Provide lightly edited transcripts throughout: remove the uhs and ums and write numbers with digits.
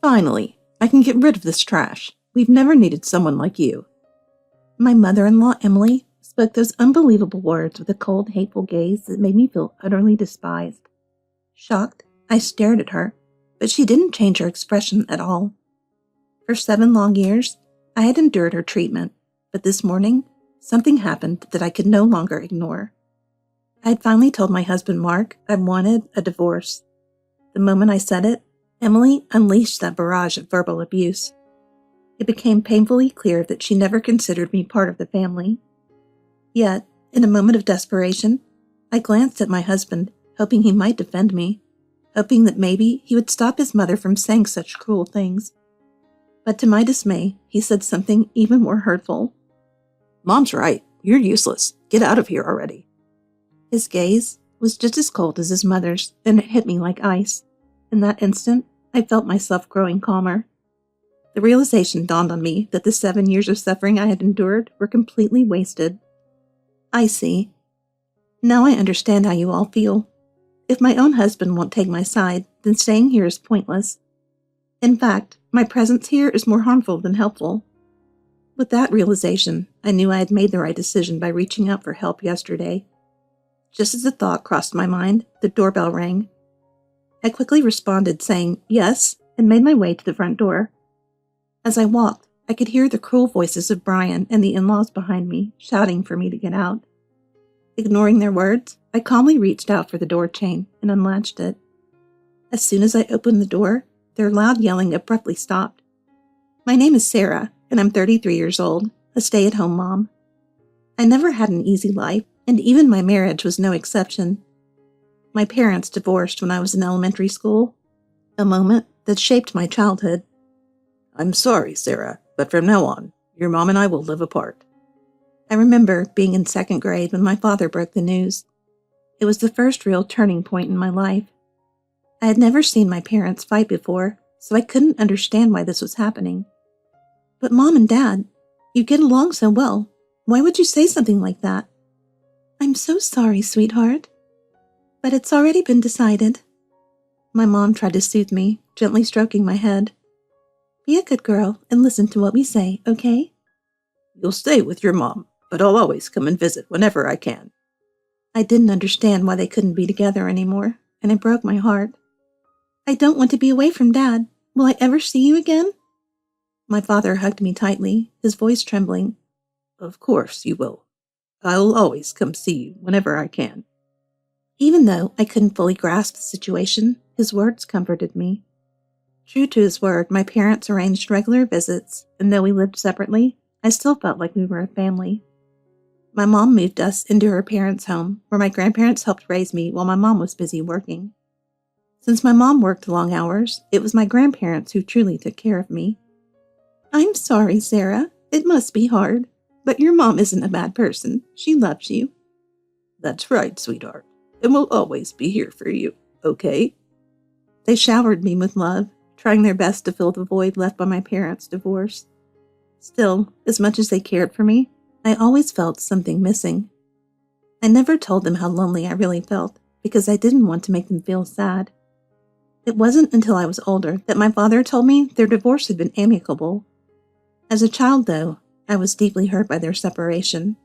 Finally, I can get rid of this trash. We've never needed someone like you. My mother-in-law, Emily, spoke those unbelievable words with a cold, hateful gaze that made me feel utterly despised. Shocked, I stared at her, but she didn't change her expression at all. For 7 long years, I had endured her treatment, but this morning, something happened that I could no longer ignore. I had finally told my husband Mark I wanted a divorce. The moment I said it, Emily unleashed that barrage of verbal abuse. It became painfully clear that she never considered me part of the family. Yet, in a moment of desperation, I glanced at my husband, hoping he might defend me, hoping that maybe he would stop his mother from saying such cruel things. But to my dismay, he said something even more hurtful. "Mom's right. You're useless. Get out of here already." His gaze was just as cold as his mother's, and it hit me like ice. In that instant, I felt myself growing calmer. The realization dawned on me that the 7 years of suffering I had endured were completely wasted. I see. Now I understand how you all feel. If my own husband won't take my side, then staying here is pointless. In fact, my presence here is more harmful than helpful. With that realization, I knew I had made the right decision by reaching out for help yesterday. Just as the thought crossed my mind, the doorbell rang. I quickly responded, saying yes, and made my way to the front door. As I walked, I could hear the cruel voices of Brian and the in-laws behind me, shouting for me to get out. Ignoring their words, I calmly reached out for the door chain and unlatched it. As soon as I opened the door, their loud yelling abruptly stopped. My name is Sarah, and I'm 33 years old, a stay-at-home mom. I never had an easy life, and even my marriage was no exception. My parents divorced when I was in elementary school, a moment that shaped my childhood. "I'm sorry, Sarah, but from now on, your mom and I will live apart." I remember being in 2nd grade when my father broke the news. It was the first real turning point in my life. I had never seen my parents fight before, so I couldn't understand why this was happening. "But Mom and Dad, you get along so well. Why would you say something like that?" "I'm so sorry, sweetheart. But it's already been decided." My mom tried to soothe me, gently stroking my head. "Be a good girl and listen to what we say, okay?" "You'll stay with your mom, but I'll always come and visit whenever I can." I didn't understand why they couldn't be together anymore, and it broke my heart. "I don't want to be away from Dad. Will I ever see you again?" My father hugged me tightly, his voice trembling. "Of course you will. I'll always come see you whenever I can." Even though I couldn't fully grasp the situation, his words comforted me. True to his word, my parents arranged regular visits, and though we lived separately, I still felt like we were a family. My mom moved us into her parents' home, where my grandparents helped raise me while my mom was busy working. Since my mom worked long hours, it was my grandparents who truly took care of me. "I'm sorry, Sarah. It must be hard. But your mom isn't a bad person. She loves you." "That's right, sweetheart. And we'll always be here for you, okay?" They showered me with love, trying their best to fill the void left by my parents' divorce. Still, as much as they cared for me, I always felt something missing. I never told them how lonely I really felt, because I didn't want to make them feel sad. It wasn't until I was older that my father told me their divorce had been amicable. As a child, though, I was deeply hurt by their separation.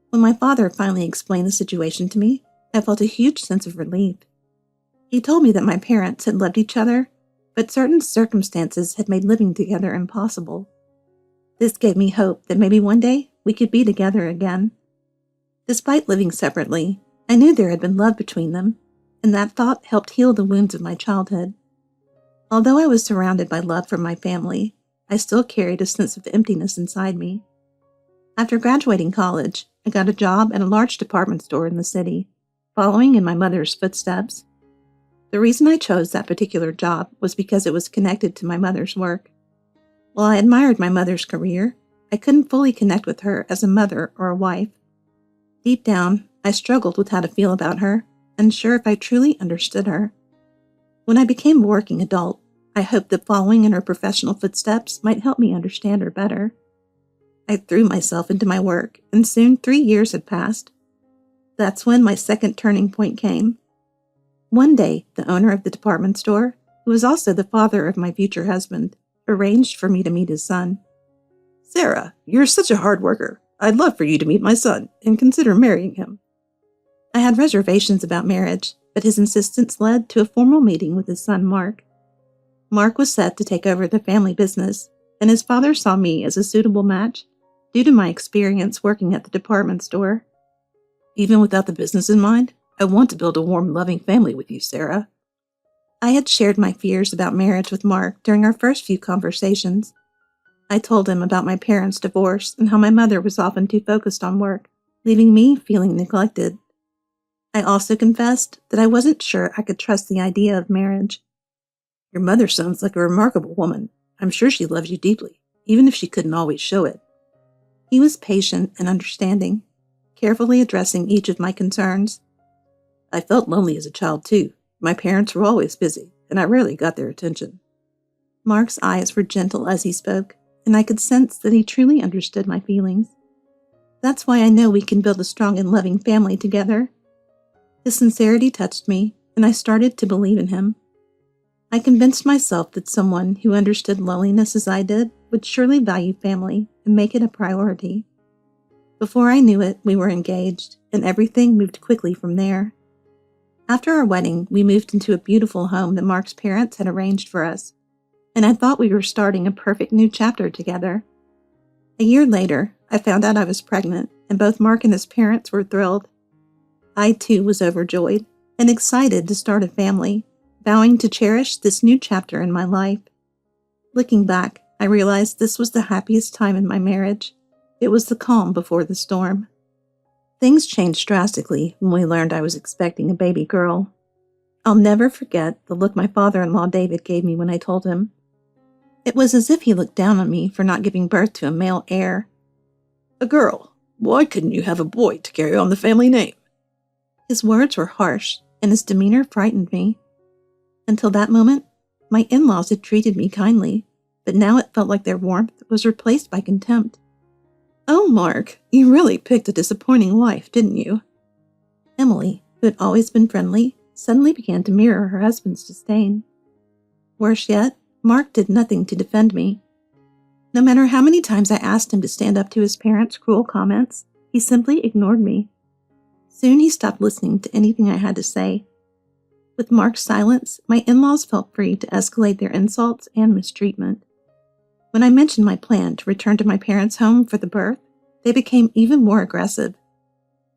When my father finally explained the situation to me, I felt a huge sense of relief. He told me that my parents had loved each other, but certain circumstances had made living together impossible. This gave me hope that maybe one day we could be together again. Despite living separately, I knew there had been love between them, and that thought helped heal the wounds of my childhood. Although I was surrounded by love from my family, I still carried a sense of emptiness inside me. After graduating college, I got a job at a large department store in the city, following in my mother's footsteps. The reason I chose that particular job was because it was connected to my mother's work. While I admired my mother's career, I couldn't fully connect with her as a mother or a wife. Deep down, I struggled with how to feel about her, unsure if I truly understood her. When I became a working adult, I hoped that following in her professional footsteps might help me understand her better. I threw myself into my work, and soon 3 years had passed. That's when my second turning point came. One day, the owner of the department store, who was also the father of my future husband, arranged for me to meet his son. Sarah, you're such a hard worker. I'd love for you to meet my son and consider marrying him. I had reservations about marriage, but his insistence led to a formal meeting with his son, Mark. Mark was set to take over the family business, and his father saw me as a suitable match due to my experience working at the department store. Even without the business in mind, I want to build a warm, loving family with you, Sarah. I had shared my fears about marriage with Mark during our first few conversations. I told him about my parents' divorce and how my mother was often too focused on work, leaving me feeling neglected. I also confessed that I wasn't sure I could trust the idea of marriage. Your mother sounds like a remarkable woman. I'm sure she loves you deeply, even if she couldn't always show it. He was patient and understanding, carefully addressing each of my concerns. I felt lonely as a child, too. My parents were always busy, and I rarely got their attention. Mark's eyes were gentle as he spoke, and I could sense that he truly understood my feelings. That's why I know we can build a strong and loving family together. His sincerity touched me, and I started to believe in him. I convinced myself that someone who understood loneliness as I did would surely value family and make it a priority. Before I knew it, we were engaged, and everything moved quickly from there. After our wedding, we moved into a beautiful home that Mark's parents had arranged for us, and I thought we were starting a perfect new chapter together. A year later, I found out I was pregnant, and both Mark and his parents were thrilled. I, too, was overjoyed and excited to start a family, vowing to cherish this new chapter in my life. Looking back, I realized this was the happiest time in my marriage. It was the calm before the storm. Things changed drastically when we learned I was expecting a baby girl. I'll never forget the look my father-in-law David gave me when I told him. It was as if he looked down on me for not giving birth to a male heir. A girl? Why couldn't you have a boy to carry on the family name? His words were harsh, and his demeanor frightened me. Until that moment, my in-laws had treated me kindly, but now it felt like their warmth was replaced by contempt. Oh, Mark, you really picked a disappointing wife, didn't you? Emily, who had always been friendly, suddenly began to mirror her husband's disdain. Worse yet, Mark did nothing to defend me. No matter how many times I asked him to stand up to his parents' cruel comments, he simply ignored me. Soon he stopped listening to anything I had to say. With Mark's silence, my in-laws felt free to escalate their insults and mistreatment. When I mentioned my plan to return to my parents' home for the birth, they became even more aggressive.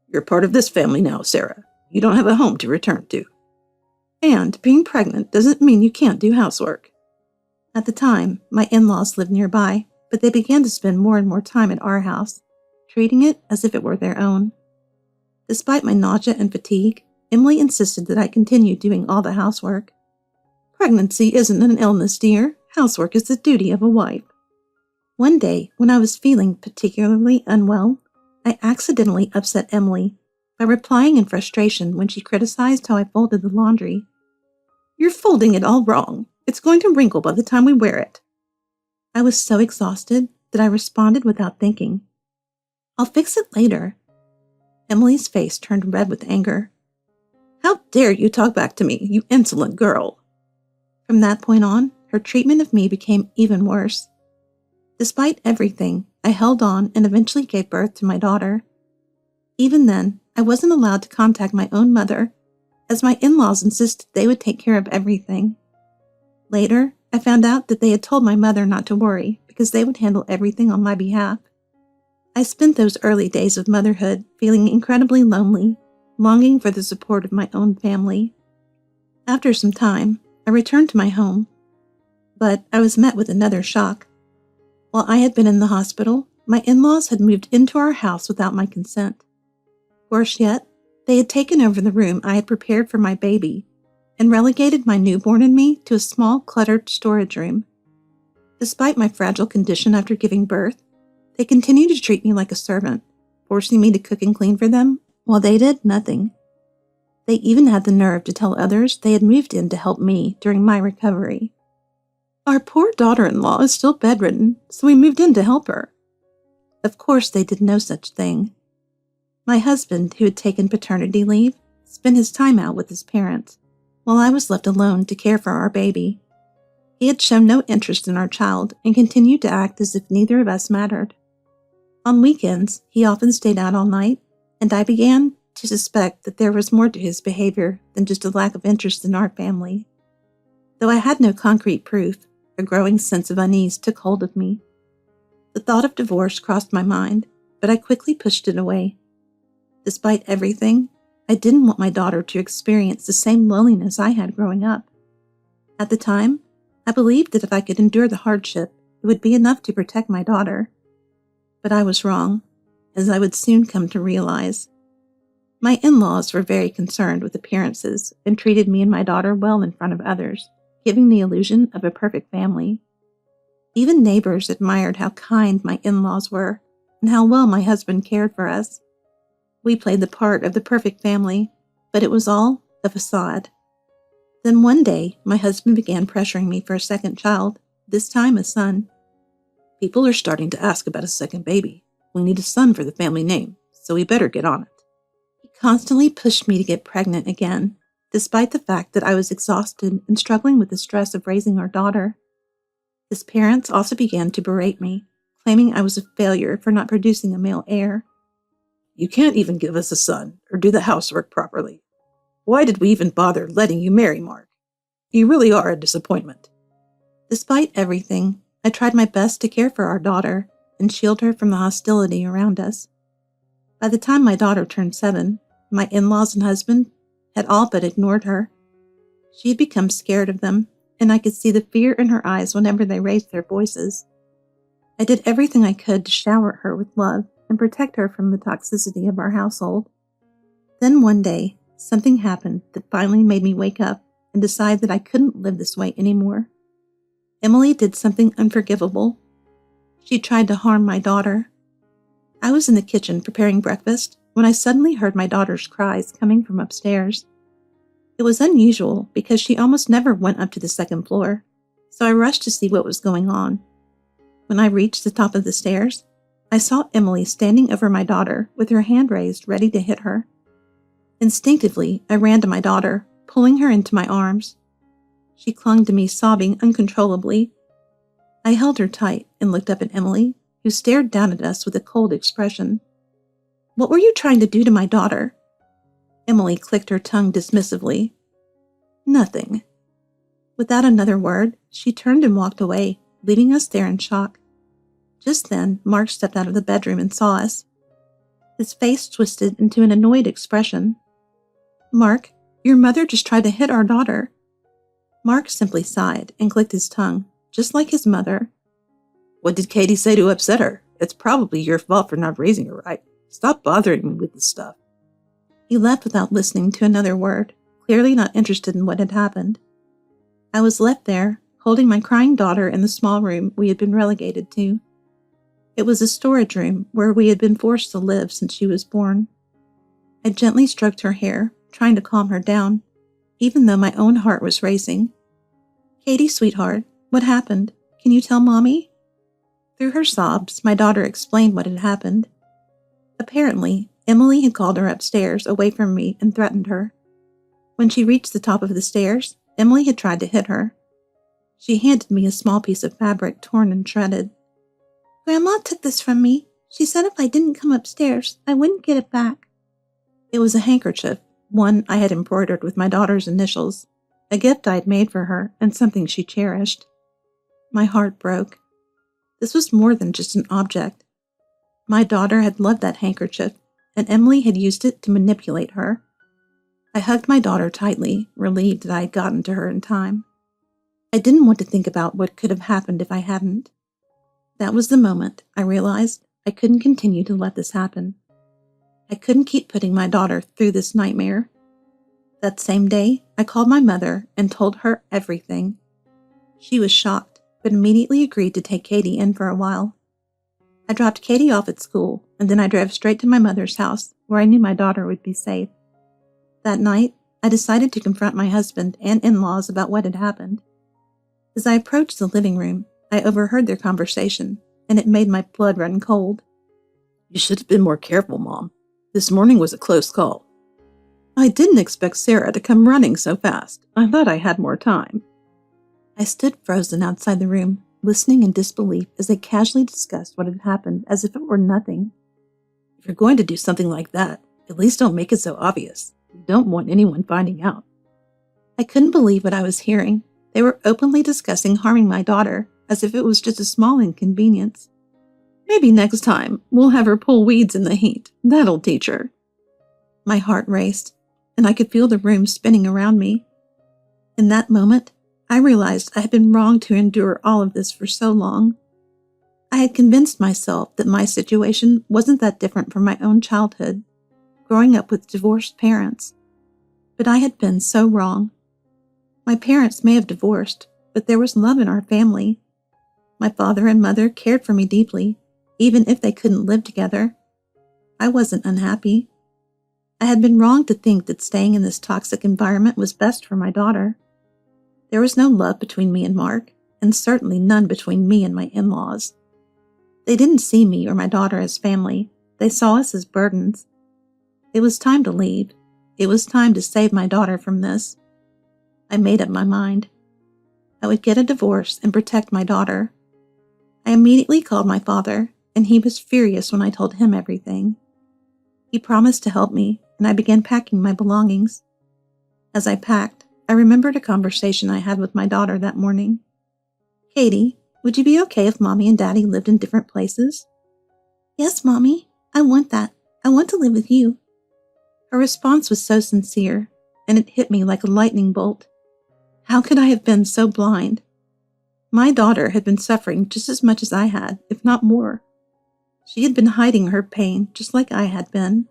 You're part of this family now, Sarah. You don't have a home to return to. And being pregnant doesn't mean you can't do housework. At the time, my in-laws lived nearby, but they began to spend more and more time at our house, treating it as if it were their own. Despite my nausea and fatigue, Emily insisted that I continue doing all the housework. Pregnancy isn't an illness, dear. Housework is the duty of a wife. One day, when I was feeling particularly unwell, I accidentally upset Emily by replying in frustration when she criticized how I folded the laundry. You're folding it all wrong. It's going to wrinkle by the time we wear it. I was so exhausted that I responded without thinking. I'll fix it later. Emily's face turned red with anger. How dare you talk back to me, you insolent girl? From that point on, her treatment of me became even worse. Despite everything, I held on and eventually gave birth to my daughter. Even then, I wasn't allowed to contact my own mother, as my in-laws insisted they would take care of everything. Later, I found out that they had told my mother not to worry because they would handle everything on my behalf. I spent those early days of motherhood feeling incredibly lonely, longing for the support of my own family. After some time, I returned to my home, but I was met with another shock. While I had been in the hospital, my in-laws had moved into our house without my consent. Worse yet, they had taken over the room I had prepared for my baby and relegated my newborn and me to a small, cluttered storage room. Despite my fragile condition after giving birth, they continued to treat me like a servant, forcing me to cook and clean for them while they did nothing. They even had the nerve to tell others they had moved in to help me during my recovery. Our poor daughter-in-law is still bedridden, so we moved in to help her. Of course they did no such thing. My husband, who had taken paternity leave, spent his time out with his parents, while I was left alone to care for our baby. He had shown no interest in our child and continued to act as if neither of us mattered. On weekends, he often stayed out all night, and I began to suspect that there was more to his behavior than just a lack of interest in our family. Though I had no concrete proof, a growing sense of unease took hold of me. The thought of divorce crossed my mind, but I quickly pushed it away. Despite everything, I didn't want my daughter to experience the same loneliness I had growing up. At the time, I believed that if I could endure the hardship, it would be enough to protect my daughter. But I was wrong, as I would soon come to realize. My in-laws were very concerned with appearances and treated me and my daughter well in front of others, giving the illusion of a perfect family. Even neighbors admired how kind my in-laws were and how well my husband cared for us. We played the part of the perfect family, but it was all a facade. Then one day, my husband began pressuring me for a second child, this time a son. People are starting to ask about a second baby. We need a son for the family name, so we better get on it. He constantly pushed me to get pregnant again, despite the fact that I was exhausted and struggling with the stress of raising our daughter. His parents also began to berate me, claiming I was a failure for not producing a male heir. You can't even give us a son or do the housework properly. Why did we even bother letting you marry Mark? You really are a disappointment. Despite everything, I tried my best to care for our daughter and shield her from the hostility around us. By the time my daughter turned 7, my in-laws and husband had all but ignored her. She had become scared of them, and I could see the fear in her eyes whenever they raised their voices. I did everything I could to shower her with love and protect her from the toxicity of our household. Then one day, something happened that finally made me wake up and decide that I couldn't live this way anymore. Emily did something unforgivable. She tried to harm my daughter. I was in the kitchen preparing breakfast when I suddenly heard my daughter's cries coming from upstairs. It was unusual because she almost never went up to the second floor, so I rushed to see what was going on. When I reached the top of the stairs, I saw Emily standing over my daughter with her hand raised, ready to hit her. Instinctively, I ran to my daughter, pulling her into my arms. She clung to me, sobbing uncontrollably. I held her tight and looked up at Emily, who stared down at us with a cold expression. "What were you trying to do to my daughter?" Emily clicked her tongue dismissively. "Nothing." Without another word, she turned and walked away, leaving us there in shock. Just then, Mark stepped out of the bedroom and saw us. His face twisted into an annoyed expression. "Mark, your mother just tried to hit our daughter." Mark simply sighed and clicked his tongue, just like his mother. What did Katie say to upset her? It's probably your fault for not raising her right. Stop bothering me with this stuff. He left without listening to another word, clearly not interested in what had happened. I was left there, holding my crying daughter in the small room we had been relegated to. It was a storage room where we had been forced to live since she was born. I gently stroked her hair, trying to calm her down, even though my own heart was racing. "Katie, sweetheart, what happened? Can you tell Mommy?" Through her sobs, my daughter explained what had happened. Apparently, Emily had called her upstairs away from me and threatened her. When she reached the top of the stairs, Emily had tried to hit her. She handed me a small piece of fabric torn and shredded. "Grandma took this from me. She said if I didn't come upstairs, I wouldn't get it back." It was a handkerchief, one I had embroidered with my daughter's initials, a gift I had made for her and something she cherished. My heart broke. This was more than just an object. My daughter had loved that handkerchief, and Emily had used it to manipulate her. I hugged my daughter tightly, relieved that I had gotten to her in time. I didn't want to think about what could have happened if I hadn't. That was the moment I realized I couldn't continue to let this happen. I couldn't keep putting my daughter through this nightmare. That same day, I called my mother and told her everything. She was shocked, but immediately agreed to take Katie in for a while. I dropped Katie off at school, and then I drove straight to my mother's house, where I knew my daughter would be safe. That night, I decided to confront my husband and in-laws about what had happened. As I approached the living room, I overheard their conversation, and it made my blood run cold. You should have been more careful, Mom. This morning was a close call. I didn't expect Sarah to come running so fast. I thought I had more time. I stood frozen outside the room, listening in disbelief as they casually discussed what had happened as if it were nothing. If you're going to do something like that, at least don't make it so obvious. We don't want anyone finding out. I couldn't believe what I was hearing. They were openly discussing harming my daughter, as if it was just a small inconvenience. Maybe next time we'll have her pull weeds in the heat. That'll teach her. My heart raced, and I could feel the room spinning around me. In that moment, I realized I had been wrong to endure all of this for so long. I had convinced myself that my situation wasn't that different from my own childhood, growing up with divorced parents. But I had been so wrong. My parents may have divorced, but there was love in our family. My father and mother cared for me deeply, even if they couldn't live together. I wasn't unhappy. I had been wrong to think that staying in this toxic environment was best for my daughter. There was no love between me and Mark, and certainly none between me and my in-laws. They didn't see me or my daughter as family. They saw us as burdens. It was time to leave. It was time to save my daughter from this. I made up my mind. I would get a divorce and protect my daughter. I immediately called my father, and he was furious when I told him everything. He promised to help me, and I began packing my belongings. As I packed, I remembered a conversation I had with my daughter that morning. "Katie, would you be okay if Mommy and Daddy lived in different places?" "Yes, Mommy. I want that. I want to live with you." Her response was so sincere, and it hit me like a lightning bolt. How could I have been so blind? My daughter had been suffering just as much as I had, if not more. She had been hiding her pain just like I had been.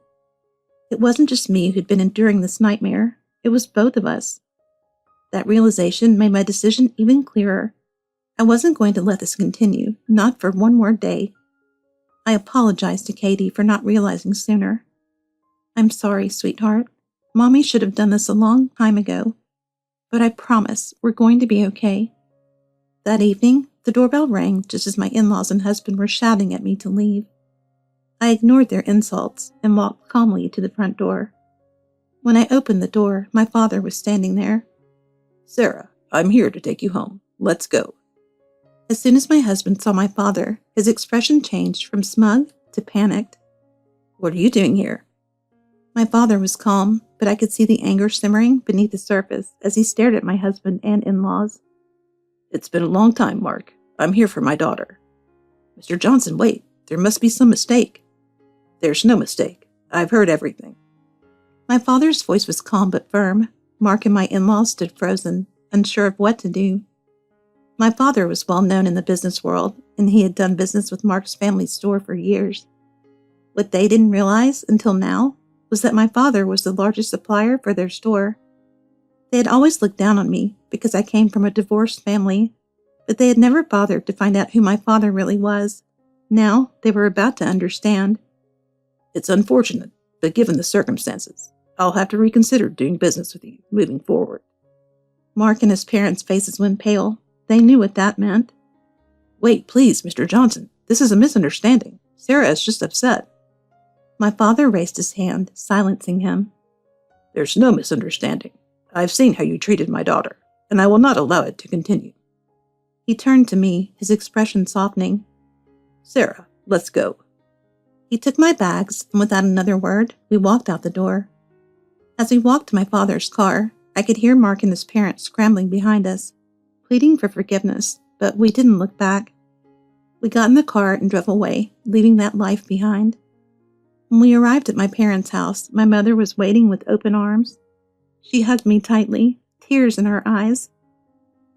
It wasn't just me who'd been enduring this nightmare. It was both of us. That realization made my decision even clearer. I wasn't going to let this continue, not for one more day. I apologized to Katie for not realizing sooner. "I'm sorry, sweetheart. Mommy should have done this a long time ago. But I promise we're going to be okay." That evening, the doorbell rang just as my in-laws and husband were shouting at me to leave. I ignored their insults and walked calmly to the front door. When I opened the door, my father was standing there. "Sarah, I'm here to take you home. Let's go." As soon as my husband saw my father, his expression changed from smug to panicked. "What are you doing here?" My father was calm, but I could see the anger simmering beneath the surface as he stared at my husband and in-laws. "It's been a long time, Mark. I'm here for my daughter." "Mr. Johnson, wait. There must be some mistake." "There's no mistake. I've heard everything." My father's voice was calm but firm. Mark and my in-laws stood frozen, unsure of what to do. My father was well known in the business world, and he had done business with Mark's family store for years. What they didn't realize until now was that my father was the largest supplier for their store. They had always looked down on me because I came from a divorced family, but they had never bothered to find out who my father really was. Now they were about to understand. "It's unfortunate, but given the circumstances, I'll have to reconsider doing business with you moving forward." Mark and his parents' faces went pale. They knew what that meant. "Wait, please, Mr. Johnson. This is a misunderstanding. Sarah is just upset." My father raised his hand, silencing him. "There's no misunderstanding. I've seen how you treated my daughter, and I will not allow it to continue." He turned to me, his expression softening. "Sarah, let's go." He took my bags, and without another word, we walked out the door. As we walked to my father's car, I could hear Mark and his parents scrambling behind us, pleading for forgiveness, but we didn't look back. We got in the car and drove away, leaving that life behind. When we arrived at my parents' house, my mother was waiting with open arms. She hugged me tightly, tears in her eyes.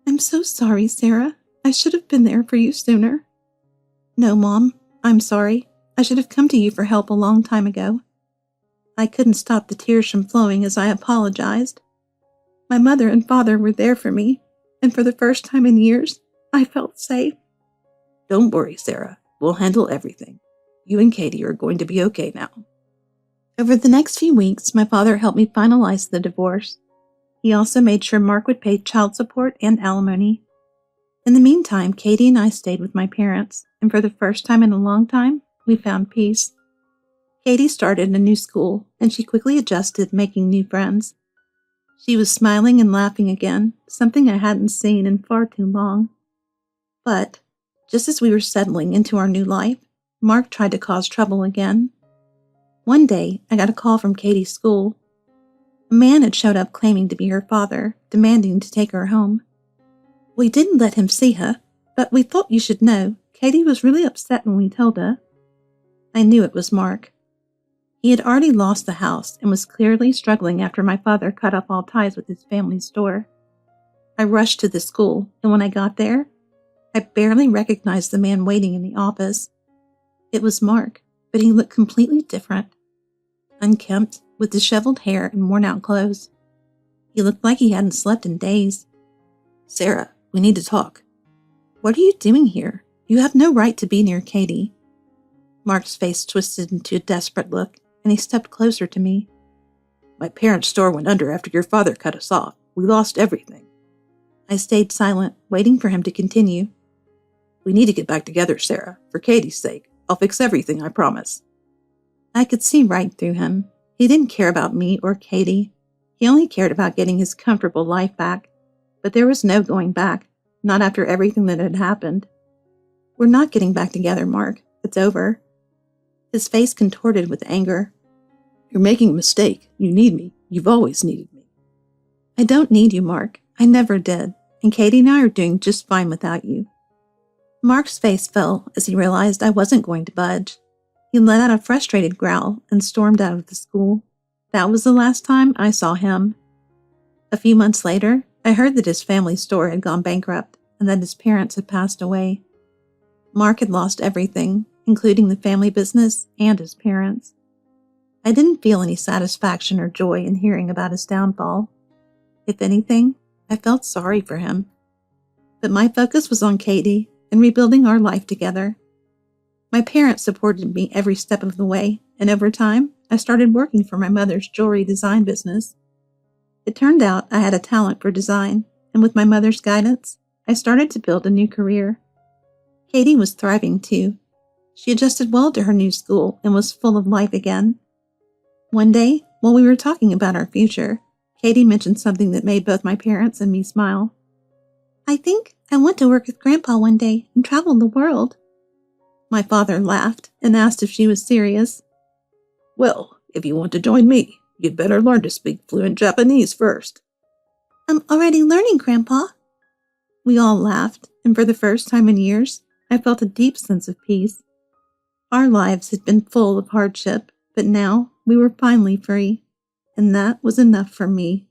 "I'm so sorry, Sarah. I should have been there for you sooner." "No, Mom. I'm sorry. I should have come to you for help a long time ago." I couldn't stop the tears from flowing as I apologized. My mother and father were there for me, and for the first time in years, I felt safe. "Don't worry, Sarah. We'll handle everything. You and Katie are going to be okay now." Over the next few weeks, my father helped me finalize the divorce. He also made sure Mark would pay child support and alimony. In the meantime, Katie and I stayed with my parents, and for the first time in a long time, we found peace. Katie started a new school, and she quickly adjusted, making new friends. She was smiling and laughing again, something I hadn't seen in far too long. But, just as we were settling into our new life, Mark tried to cause trouble again. One day, I got a call from Katie's school. A man had showed up claiming to be her father, demanding to take her home. We didn't let him see her, but we thought you should know. Katie was really upset when we told her. I knew it was Mark. He had already lost the house and was clearly struggling after my father cut off all ties with his family store. I rushed to the school, and when I got there, I barely recognized the man waiting in the office. It was Mark, but he looked completely different. Unkempt, with disheveled hair and worn-out clothes. He looked like he hadn't slept in days. Sarah, we need to talk. What are you doing here? You have no right to be near Katie. Mark's face twisted into a desperate look, and he stepped closer to me. My parents' store went under after your father cut us off. We lost everything. I stayed silent, waiting for him to continue. We need to get back together, Sarah. For Katie's sake. I'll fix everything, I promise. I could see right through him. He didn't care about me or Katie. He only cared about getting his comfortable life back. But there was no going back, not after everything that had happened. We're not getting back together, Mark. It's over. His face contorted with anger. You're making a mistake. You need me. You've always needed me. I don't need you, Mark. I never did. And Katie and I are doing just fine without you. Mark's face fell as he realized I wasn't going to budge. He let out a frustrated growl and stormed out of the school. That was the last time I saw him. A few months later, I heard that his family store had gone bankrupt and that his parents had passed away. Mark had lost everything, including the family business and his parents. I didn't feel any satisfaction or joy in hearing about his downfall. If anything, I felt sorry for him. But my focus was on Katie and rebuilding our life together. My parents supported me every step of the way, and over time, I started working for my mother's jewelry design business. It turned out I had a talent for design, and with my mother's guidance, I started to build a new career. Katie was thriving too. She adjusted well to her new school and was full of life again. One day, while we were talking about our future, Katie mentioned something that made both my parents and me smile. I think I want to work with Grandpa one day and travel the world. My father laughed and asked if she was serious. Well, if you want to join me, you'd better learn to speak fluent Japanese first. I'm already learning, Grandpa. We all laughed, and for the first time in years, I felt a deep sense of peace. Our lives had been full of hardship, but now we were finally free, and that was enough for me.